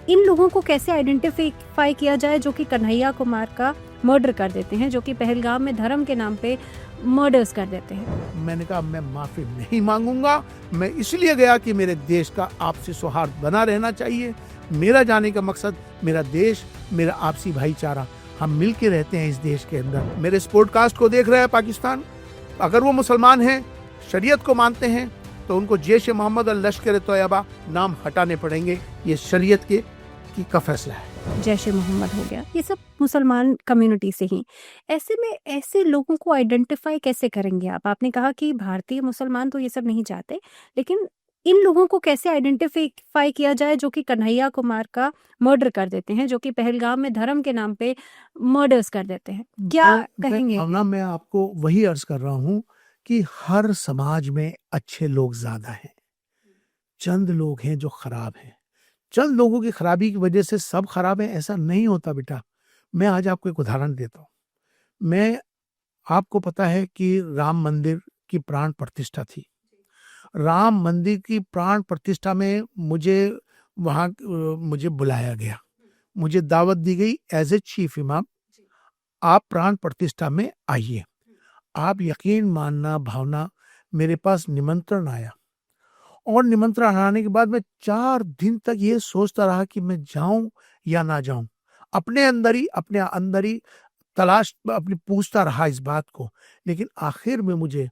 इन लोगों को कैसे आइडेंटिफाई किया जाए जो कि कन्हैया कुमार का मर्डर कर देते हैं, जो कि पहलगाम में धर्म के नाम पे मर्डर्स कर देते हैं। मैंने कहा मैं माफी नहीं मांगूंगा। मैं इसलिए गया कि मेरे देश का आपसी सौहार्द बना रहना चाहिए। मेरा जाने का मकसद मेरा देश, मेरा आपसी भाईचारा, हम मिल के रहते हैं इस देश के अंदर। मेरे इस पॉडकास्ट को देख रहे हैं पाकिस्तान, अगर वो मुसलमान हैं, शरीयत को मानते हैं, तो उनको जैश ए मोहम्मद और लश्कर तैयबा नाम हटाने पड़ेंगे। ये शरीयत का फैसला है। जैश ए मोहम्मद हो गया, ये सब मुसलमान कम्युनिटी से ही। ऐसे में ऐसे लोगों को आइडेंटिफाई कैसे करेंगे आप? आपने कहा कि भारतीय मुसलमान तो ये सब नहीं चाहते, लेकिन इन लोगों को कैसे आइडेंटिफाई किया जाए जो कि कन्हैया कुमार का मर्डर कर देते हैं, जो कि पहलगाम में धर्म के नाम पे मर्डर्स कर देते हैं? क्या कहेंगे? मैं आपको वही अर्ज कर रहा हूँ कि हर समाज में अच्छे लोग ज्यादा हैं, चंद लोग हैं जो खराब हैं। चंद लोगों की खराबी की वजह से सब खराब है, ऐसा नहीं होता बेटा। मैं आज आपको एक उदाहरण देता हूँ। आपको पता है कि राम मंदिर की प्राण प्रतिष्ठा थी। राम मंदिर की प्राण प्रतिष्ठा में मुझे बुलाया गया, मुझे दावत दी गई एज ए चीफ इमाम, आप प्राण प्रतिष्ठा में आइए। आप यकीन मानना भावना, मेरे पास निमंत्रण आया और निमंत्रण आने के बाद मैं 4 दिन तक ये सोचता रहा कि मैं जाऊं या ना जाऊं। अपने अंदर ही तलाश अपनी पूछता रहा इस बात को। लेकिन आखिर में मुझे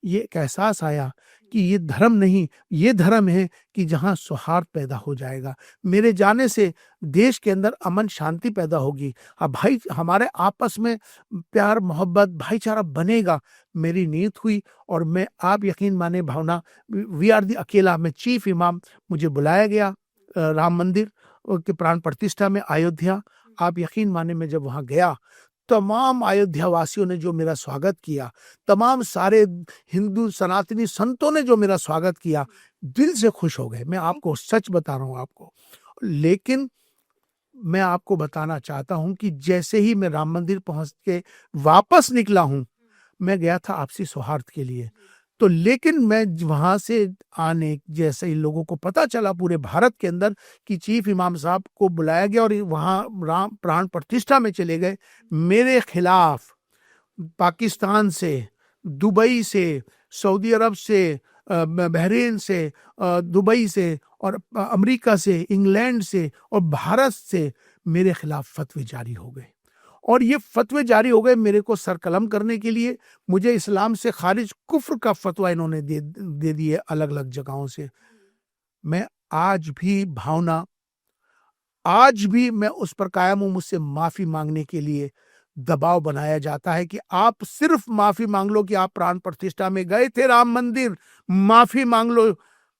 ये एक एहसास आया कि ये धर्म नहीं, ये धर्म है कि जहां सौहार्द पैदा हो जाएगा। मेरे जाने से देश के अंदर अमन शांति पैदा होगी। अब भाई हमारे आपस में प्यार मोहब्बत भाईचारा बनेगा। मेरी नीयत हुई और आप यकीन माने भावना, वी आर दी अकेला, मैं चीफ इमाम, मुझे बुलाया गया राम मंदिर के प्राण प्रतिष्ठा में अयोध्या। आप यकीन माने मैं जब वहां गया, तमाम अयोध्या वासियों ने जो मेरा स्वागत किया, तमाम सारे हिंदू सनातनी संतों ने जो मेरा स्वागत किया, दिल से खुश हो गए। मैं आपको सच बता रहा हूं आपको। लेकिन मैं आपको बताना चाहता हूं कि जैसे ही मैं राम मंदिर पहुंच के वापस निकला हूं, मैं गया था आपसी सौहार्द के लिए, तो लेकिन मैं वहां से आने जैसे ही लोगों को पता चला पूरे भारत के अंदर कि चीफ इमाम साहब को बुलाया गया और वहां राम प्राण प्रतिष्ठा में चले गए, मेरे खिलाफ पाकिस्तान से, दुबई से, सऊदी अरब से, बहरीन से, दुबई से और अमेरिका से, इंग्लैंड से और भारत से मेरे खिलाफ फतवे जारी हो गए। और ये फतवे जारी हो गए मेरे को सरकलम करने के लिए। मुझे इस्लाम से खारिज कुफ्र का फतवा इन्होंने दे दिए अलग अलग जगहों से। मैं आज भी मैं उस पर कायम हूं। मुझसे माफी मांगने के लिए दबाव बनाया जाता है कि आप सिर्फ माफी मांग लो कि आप प्राण प्रतिष्ठा में गए थे राम मंदिर, माफी मांग लो।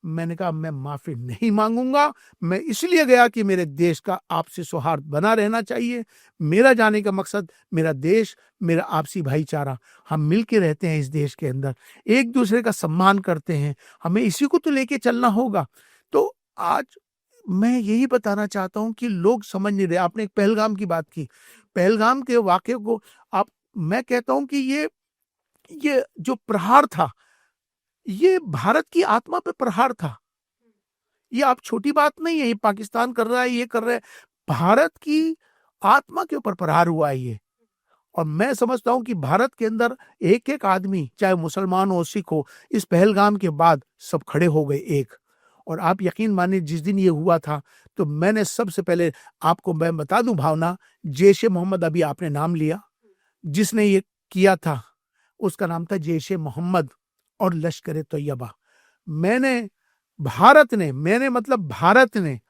मैंने कहा मैं माफी नहीं मांगूंगा। मैं इसलिए गया कि मेरे देश का आपसी सौहार्द बना रहना चाहिए। मेरा जाने का मकसद मेरा देश, मेरा आपसी भाईचारा, हम मिल के रहते हैं इस देश के अंदर, एक दूसरे का सम्मान करते हैं, हमें इसी को तो लेके चलना होगा। तो आज मैं यही बताना चाहता हूं कि लोग समझ नहीं रहे। आपने एक पहलगाम की बात की, पहलगाम के वाकये को मैं कहता हूं कि ये जो प्रहार था, ये भारत की आत्मा पे प्रहार था। ये आप छोटी बात नहीं है, ये पाकिस्तान कर रहा है, ये कर रहा है, भारत की आत्मा के ऊपर प्रहार हुआ है ये। और मैं समझता हूं कि भारत के अंदर एक एक आदमी, चाहे मुसलमान हो सिख हो, इस पहलगाम के बाद सब खड़े हो गए एक। और आप यकीन मानिए जिस दिन ये हुआ था, तो मैंने सबसे पहले आपको मैं बता दूं भावना, जैश ए मोहम्मद, अभी आपने नाम लिया, जिसने ये किया था उसका नाम था जैश ए मोहम्मद और लश्कर तैयबा। भारत ने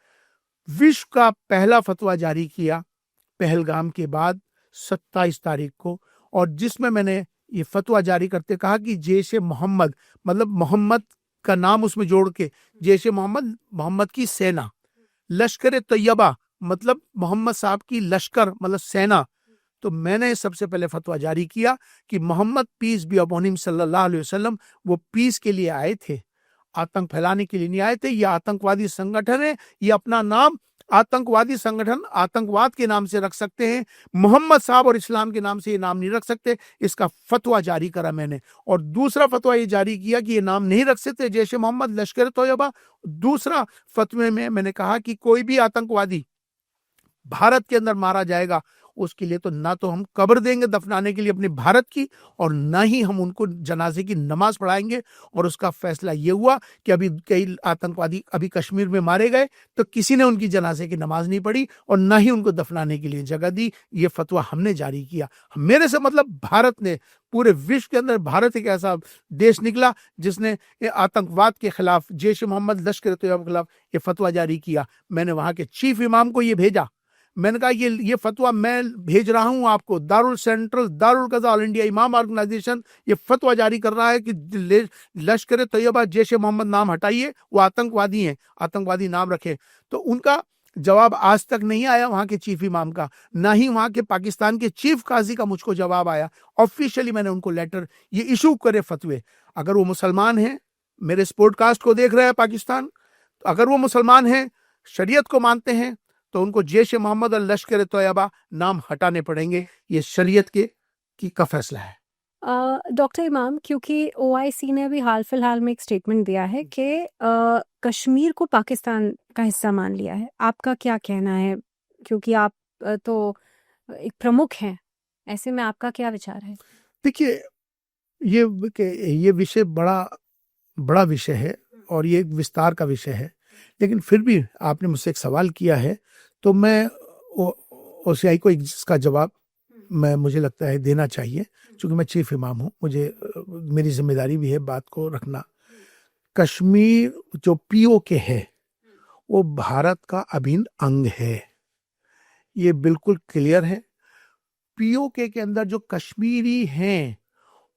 विश्व का पहला फतवा जारी किया पहलगाम के बाद 27 तारीख को, और जिसमें मैंने ये फतवा जारी करते कहा कि जैश ए मोहम्मद, मतलब मोहम्मद का नाम उसमें जोड़ के, जैश ए मोहम्मद, मोहम्मद की सेना, लश्कर तैयबा मतलब मोहम्मद साहब की लश्कर मतलब सेना। तो मैंने सबसे पहले फतवा जारी किया कि Muhammad peace be upon him सल्लल्लाहु अलैहि वसल्लम, वो पीस के लिए आए थे, आतंक फैलाने के लिए नहीं आए थे। ये आतंकवादी संगठन है, ये अपना नाम आतंकवादी संगठन आतंकवाद के नाम से रख सकते हैं, मोहम्मद साहब और इस्लाम के नाम से ये नाम नहीं रख सकते। इसका फतवा जारी करा मैंने। और दूसरा फतवा ये जारी किया कि ये नाम नहीं रख सकते जैश ए मोहम्मद, लश्कर तोयबा। दूसरा फतवे में मैंने कहा कि कोई भी आतंकवादी भारत के अंदर मारा जाएगा, उसके लिए तो ना तो हम कब्र देंगे दफनाने के लिए अपने भारत की, और ना ही हम उनको जनाजे की नमाज पढ़ाएंगे। और उसका फैसला ये हुआ कि अभी कई आतंकवादी अभी कश्मीर में मारे गए तो किसी ने उनकी जनाजे की नमाज नहीं पढ़ी और ना ही उनको दफनाने के लिए जगह दी। ये फतवा हमने जारी किया। मेरे से मतलब भारत ने, पूरे विश्व के अंदर भारत एक ऐसा देश निकला जिसने आतंकवाद के खिलाफ, जैश ए मोहम्मद, लश्कर तैयबा के खिलाफ ये फतवा जारी किया। मैंने वहां के चीफ इमाम को ये भेजा। मैंने कहा ये फतवा मैं भेज रहा हूं आपको, दारुल कज़ा ऑल इंडिया इमाम ऑर्गेनाइजेशन ये फतवा जारी कर रहा है कि लश्कर तैयबा, जैश ए मोहम्मद नाम हटाइए, वो आतंकवादी हैं, आतंकवादी नाम रखे। तो उनका जवाब आज तक नहीं आया वहां के चीफ इमाम का, ना ही वहां के पाकिस्तान के चीफ काजी का मुझको जवाब आया। ऑफिशियली मैंने उनको लेटर ये इशू करे फतवे। अगर वो मुसलमान हैं, मेरे इस पॉडकास्ट को देख रहे हैं पाकिस्तान, तो अगर वो मुसलमान हैं, शरीयत को मानते हैं, तो उनको जैश ए मोहम्मद और लश्कर तैयबा नाम हटाने पड़ेंगे। ये शरीयत का फैसला है। डॉक्टर इमाम, क्योंकि ओआईसी ने अभी हाल फिलहाल में एक स्टेटमेंट दिया है कि कश्मीर को पाकिस्तान का हिस्सा मान लिया है, आपका क्या कहना है? क्योंकि आप तो एक प्रमुख हैं, ऐसे में आपका क्या विचार है? देखिए, ये विषय बड़ा विषय है और ये एक विस्तार का विषय है, लेकिन फिर भी आपने मुझसे एक सवाल किया है तो मैं ओसीआई को इसका जवाब मुझे लगता है देना चाहिए, क्योंकि मैं चीफ इमाम हूँ, मेरी जिम्मेदारी भी है बात को रखना। कश्मीर जो पीओके है वो भारत का अभिन्न अंग है, ये बिल्कुल क्लियर है। पीओके के अंदर जो कश्मीरी हैं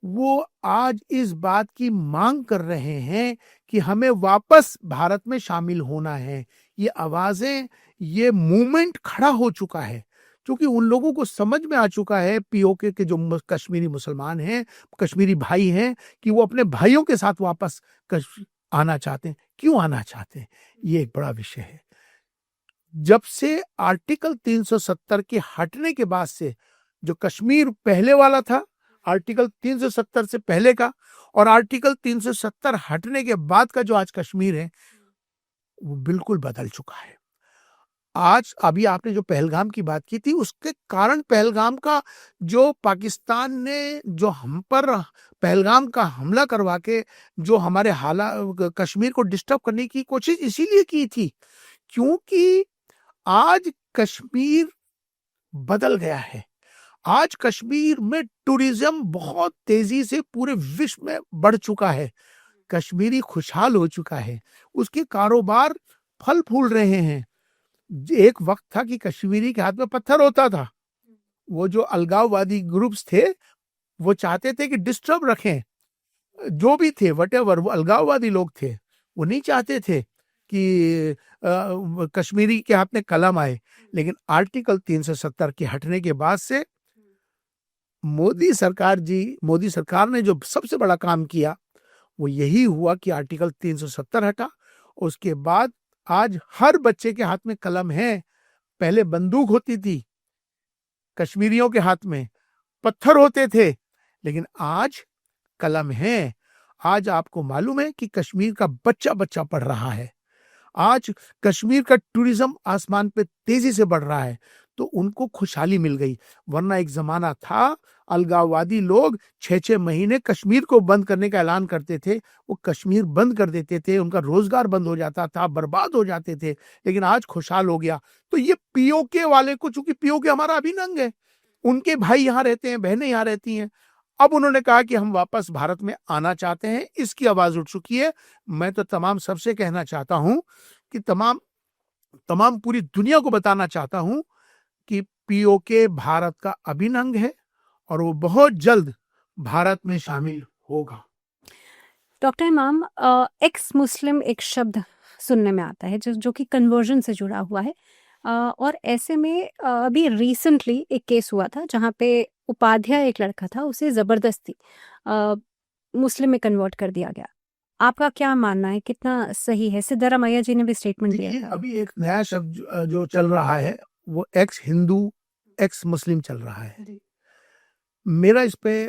वो आज इस बात की मांग कर रहे हैं कि हमें वापस भारत में शामिल होना है। ये आवाजें, ये मूवमेंट खड़ा हो चुका है, क्योंकि उन लोगों को समझ में आ चुका है, पीओके के जो कश्मीरी मुसलमान हैं, कश्मीरी भाई हैं, कि वो अपने भाइयों के साथ वापस आना चाहते हैं। क्यों आना चाहते हैं, ये एक बड़ा विषय है। जब से आर्टिकल 370 के हटने के बाद से, जो कश्मीर पहले वाला था, आर्टिकल 370 से पहले का, और आर्टिकल 370 हटने के बाद का जो आज कश्मीर है, वो बिल्कुल बदल चुका है। आज अभी आपने जो पहलगाम की बात की थी, उसके कारण पहलगाम का जो पाकिस्तान ने जो हम पर पहलगाम का हमला करवा के जो हमारे कश्मीर को डिस्टर्ब करने की कोशिश इसीलिए की थी, क्योंकि आज कश्मीर बदल गया है। आज कश्मीर में टूरिज्म बहुत तेजी से पूरे विश्व में बढ़ चुका है। कश्मीरी खुशहाल हो चुका है, उसके कारोबार फल फूल रहे हैं। एक वक्त था कि कश्मीरी के हाथ में पत्थर होता था, वो जो अलगाववादी ग्रुप्स थे वो चाहते थे कि डिस्टर्ब रखें, जो भी थे वटेवर, वो अलगाववादी लोग थे, वो नहीं चाहते थे कि कश्मीरी के हाथ में कलम आए। लेकिन आर्टिकल 370 के हटने के बाद से मोदी सरकार ने जो सबसे बड़ा काम किया वो यही हुआ कि आर्टिकल 370 हटा। उसके बाद आज हर बच्चे के हाथ में कलम है। पहले बंदूक होती थी, कश्मीरियों के हाथ में पत्थर होते थे, लेकिन आज कलम है। आज आपको मालूम है कि कश्मीर का बच्चा बच्चा पढ़ रहा है। आज कश्मीर का टूरिज्म आसमान पे तेजी से बढ़ रहा है, तो उनको खुशहाली मिल गई। वरना एक जमाना था, अलगाववादी लोग 6-6 महीने कश्मीर को बंद करने का ऐलान करते थे, वो कश्मीर बंद कर देते थे, उनका रोजगार बंद हो जाता था, बर्बाद हो जाते थे। लेकिन आज खुशहाल हो गया। तो ये पीओके वाले को, चूंकि पीओके हमारा अभिन्न अंग है, उनके भाई यहाँ रहते हैं, बहनें यहाँ रहती हैं, अब उन्होंने कहा कि हम वापस भारत में आना चाहते हैं, इसकी आवाज उठ चुकी है। मैं तो तमाम सबसे कहना चाहता हूं कि तमाम पूरी दुनिया को बताना चाहता हूं कि पीओके भारत का अभिन्न अंग है और वो बहुत जल्द भारत में शामिल होगा। डॉक्टर इमाम, एक्स मुस्लिम एक शब्द सुनने में आता है जो कि कन्वर्जन से जुड़ा हुआ है, और ऐसे में अभी रिसेंटली एक केस हुआ था जहाँ पे उपाध्याय एक लड़का था, उसे ज़बरदस्ती मुस्लिम में कन्वर्ट कर दिया गया। आपका क्या मानना है, कितना सही है? सिद्धारामैया जी ने भी स्टेटमेंट दिया देखिए था। अभी एक नया शब्द जो चल रहा है वो एक्स हिंदू एक्स मुस्लिम चल रहा है। मेरा इस पे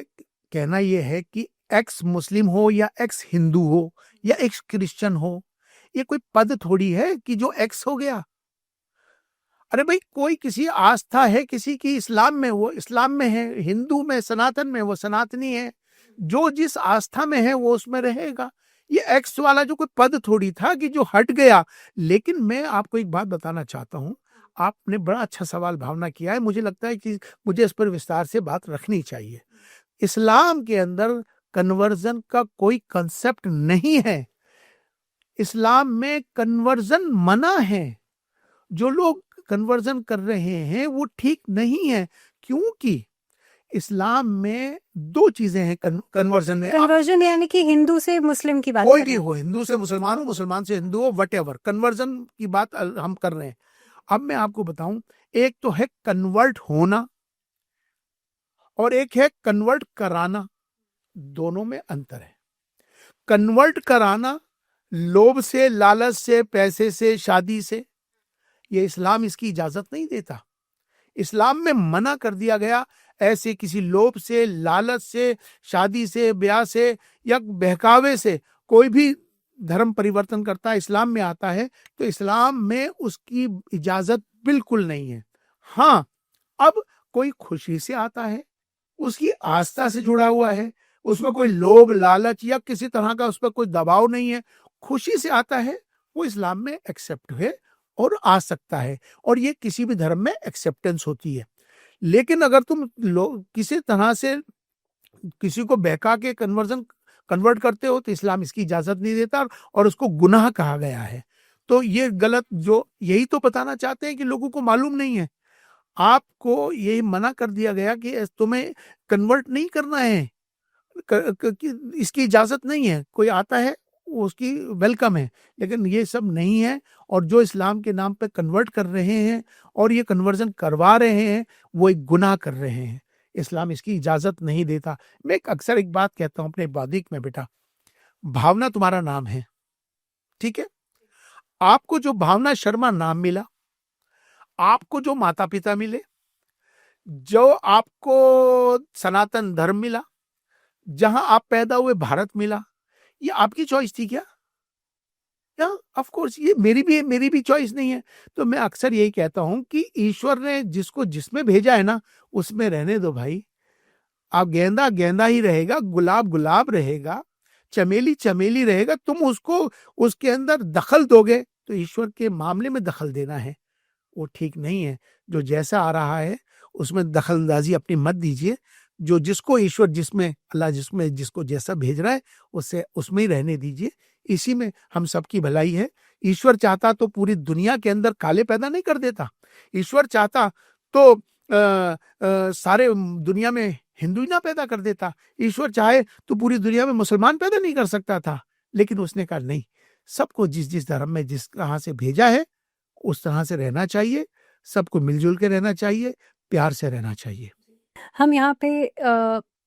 कहना यह है कि एक्स मुस्लिम हो या एक्स हिंदू हो या एक्स क्रिश्चियन हो, ये कोई पद थोड़ी है कि जो एक्स हो गया। अरे भाई कोई किसी आस्था है किसी की, इस्लाम में वो इस्लाम में है, हिंदू में सनातन में वो सनातनी है, जो जिस आस्था में है वो उसमें रहेगा। ये एक्स वाला जो कोई पद थोड़ी था कि जो हट गया। लेकिन मैं आपको एक बात बताना चाहता हूं, आपने बड़ा अच्छा सवाल भावना किया है, मुझे लगता है कि मुझे इस पर विस्तार से बात रखनी चाहिए। इस्लाम के अंदर कन्वर्जन का कोई कंसेप्ट नहीं है। इस्लाम में कन्वर्जन मना है। जो लोग कन्वर्जन कर रहे हैं वो ठीक नहीं है, क्योंकि इस्लाम में दो चीजें हैं कन्वर्जन में। कन्वर्जन यानी कि हिंदू से मुस्लिम की बात कोई कर भी रहे हैं। हो, हिंदू से मुसलमान हो, मुसलमान से हिंदू हो, वट एवर, कन्वर्जन की बात हम कर रहे हैं। अब मैं आपको बताऊं, एक तो है कन्वर्ट होना और एक है कन्वर्ट कराना। दोनों में अंतर है। कन्वर्ट कराना लोभ से, लालच से, पैसे से, शादी से, ये इस्लाम इसकी इजाजत नहीं देता। इस्लाम में मना कर दिया गया ऐसे किसी लोभ से, लालच से, शादी से, ब्याह से या बहकावे से कोई भी धर्म परिवर्तन करता है, इस्लाम में आता है तो इस्लाम में उसकी इजाजत बिल्कुल नहीं है। हाँ, अब कोई खुशी से आता है, उसकी आस्था से जुड़ा हुआ है, उसमें कोई लोभ लालच या किसी तरह का उस पर कोई दबाव नहीं है, खुशी से आता है, वो इस्लाम में एक्सेप्ट है और आ सकता है, और ये किसी भी धर्म में एक्सेप्टेंस होती है। लेकिन अगर तुम किसी तरह से किसी को बहका के कन्वर्ट करते हो तो इस्लाम इसकी इजाजत नहीं देता और उसको गुनाह कहा गया है। तो ये गलत, जो यही तो बताना चाहते हैं कि लोगों को मालूम नहीं है। आपको ये मना कर दिया गया कि तुम्हें कन्वर्ट नहीं करना है, इसकी इजाजत नहीं है। कोई आता है उसकी वेलकम है, लेकिन ये सब नहीं है। और जो इस्लाम के नाम पे कन्वर्ट कर रहे हैं और ये कन्वर्जन करवा रहे हैं, वो एक गुनाह कर रहे हैं। इस्लाम इसकी इजाजत नहीं देता। मैं अक्सर एक बात कहता हूं अपने बादिक में, बेटा भावना तुम्हारा नाम है, ठीक है? आपको जो भावना शर्मा नाम मिला, आपको जो माता पिता मिले, जो आपको सनातन धर्म मिला, जहां आप पैदा हुए भारत मिला, ये आपकी चॉइस थी क्या? या ऑफ कोर्स ये मेरी भी चॉइस नहीं है। तो मैं अक्सर यही कहता हूं कि ईश्वर ने जिसको जिसमें भेजा है ना, उसमें रहने दो भाई। आप गेंदा गेंदा ही रहेगा, गुलाब गुलाब रहेगा, चमेली चमेली रहेगा। तुम उसको उसके अंदर दखल दोगे तो ईश्वर के मामले में दखल देना है, वो ठीक नहीं है। जो जैसा आ रहा है उसमें दखलंदाजी अपनी मत दीजिए। जो जिसको ईश्वर जिसमें अल्लाह जिसमें जिसको जैसा भेज रहा है उससे उसमें ही रहने दीजिए। इसी में हम सबकी भलाई है। ईश्वर चाहता तो पूरी दुनिया के अंदर काले पैदा नहीं कर देता। ईश्वर चाहता तो सारे दुनिया में हिंदू ही ना पैदा कर देता। ईश्वर चाहे तो पूरी दुनिया में मुसलमान पैदा नहीं कर सकता था। लेकिन उसने कहा नहीं, सबको जिस जिस धर्म में जिस तरह से भेजा है उस तरह से रहना चाहिए, सबको मिलजुल के रहना चाहिए, प्यार से रहना चाहिए। हम यहाँ पे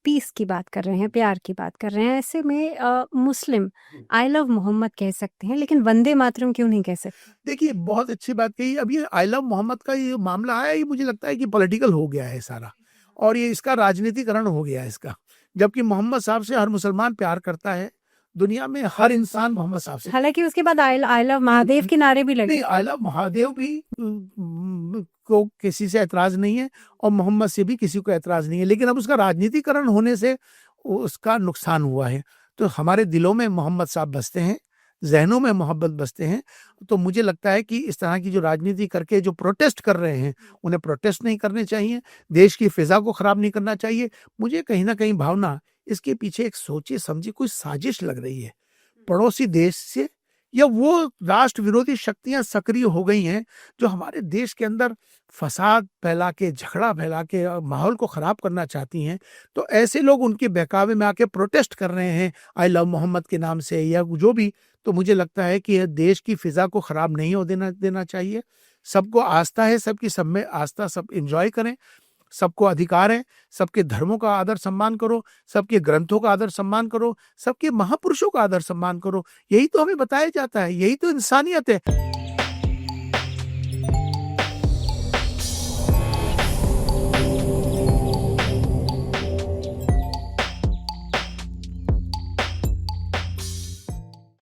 पीस की बात कर रहे हैं, प्यार की बात कर रहे हैं। ऐसे में मुस्लिम आई लव मोहम्मद कह सकते हैं, लेकिन वंदे मातरम क्यों नहीं कह सकते? देखिए बहुत अच्छी बात कही। अब ये आई लव मोहम्मद का ये मामला है, ये मुझे लगता है कि पॉलिटिकल हो गया है सारा, और ये इसका राजनीतिकरण हो गया है इसका। जबकि मोहम्मद साहब से हर मुसलमान प्यार करता है, दुनिया में हर इंसान मोहम्मद साहब से। हालांकि उसके बाद आई लव महादेव के नारे भी लगे। नहीं, आई लव महादेव भी को किसी से एतराज नहीं है और मोहम्मद से भी किसी को एतराज नहीं है, लेकिन अब उसका राजनीतिकरण होने से उसका नुकसान हुआ है। तो हमारे दिलों में मोहम्मद साहब बसते हैं, जहनों में मोहब्बत बसते हैं। तो मुझे लगता है कि इस तरह की जो राजनीति करके जो प्रोटेस्ट कर रहे हैं, उन्हें प्रोटेस्ट नहीं करने चाहिए, देश की फिजा को खराब नहीं करना चाहिए। मुझे कहीं ना कहीं भावना इसके पीछे एक सोची समझी कोई साजिश लग रही है। पड़ोसी देश से या वो राष्ट्र विरोधी शक्तियां सक्रिय हो गई हैं जो हमारे देश के अंदर फसाद फैला के, झगड़ा फैला के माहौल को खराब करना चाहती हैं। तो ऐसे लोग उनके बहकावे में आके प्रोटेस्ट कर रहे हैं आई लव मोहम्मद के नाम से या जो भी। तो मुझे लगता है कि यह देश की फिजा को खराब नहीं हो देना चाहिए। सबको आस्था है, सबकी सब में आस्था, सब एंजॉय करें, सबको अधिकार है, सबके धर्मों का आदर सम्मान करो, सबके ग्रंथों का आदर सम्मान करो, सबके महापुरुषों का आदर सम्मान करो। यही तो हमें बताया जाता है, यही तो इंसानियत है।